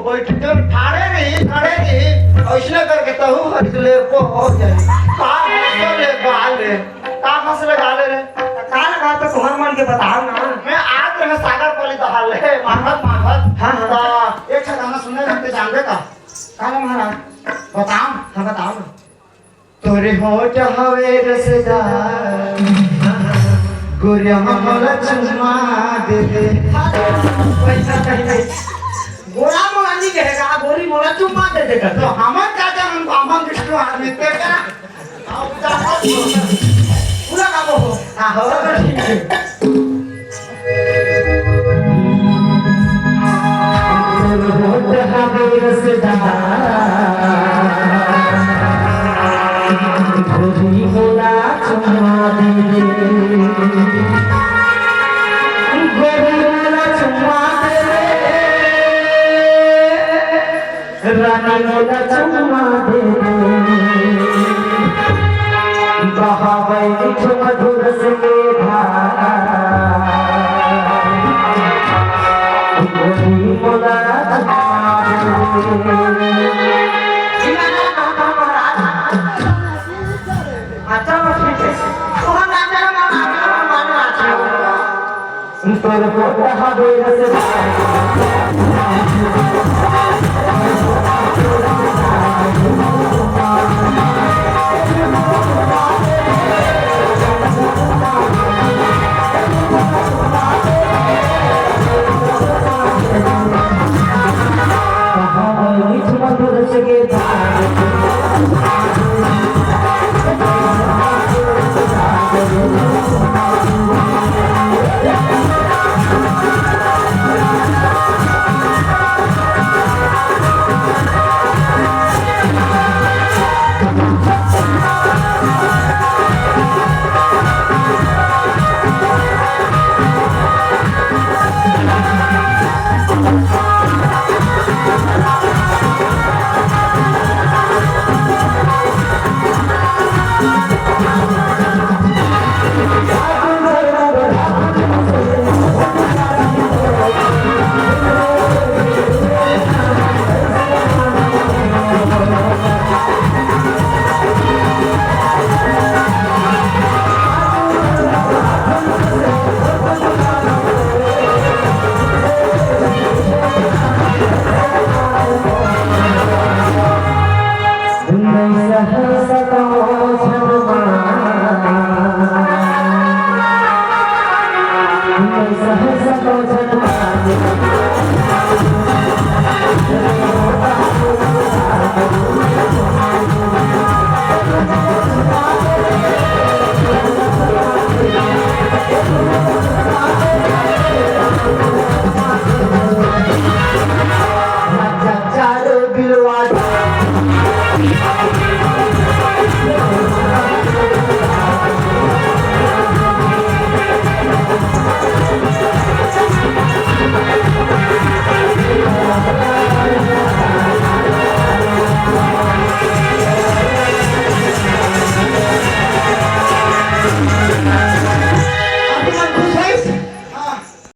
बैठ के ठाड़े नहीं ऐसने करके तो हटले को हो जाए का मसले गाले रे का लगा तो तुम्हार मन के बताओ ना। मैं आज रहे सागर पली तो हाल है मांगत हाँ, तो एक गाना सुनने लगते जानते का काला महाराज बताओ हाँ बताओ ना। तोरे होठ हवे रसदार गोरिया मला चुम्मा दे दे पैसा चाहिए गोरा मोला नहीं कहेगा गोरी मोला चुम्मा दे देगा। तो हमर का जान हमन विष्णु आदमी ते का आओ जा पूरा काम हो आहो ठीक है। होठ हवे रसदार गोरी मोला चुम्मा दे दे गोरी मोला चुम्मा दे दे रानी मोला चुम्मा दे दे बहावे मधुर से धारा गोरी मोला चुम्मा दे अच्छा ठीक है तुम्हारा नाम मानो अच्छा तोर होठ हवे रसदार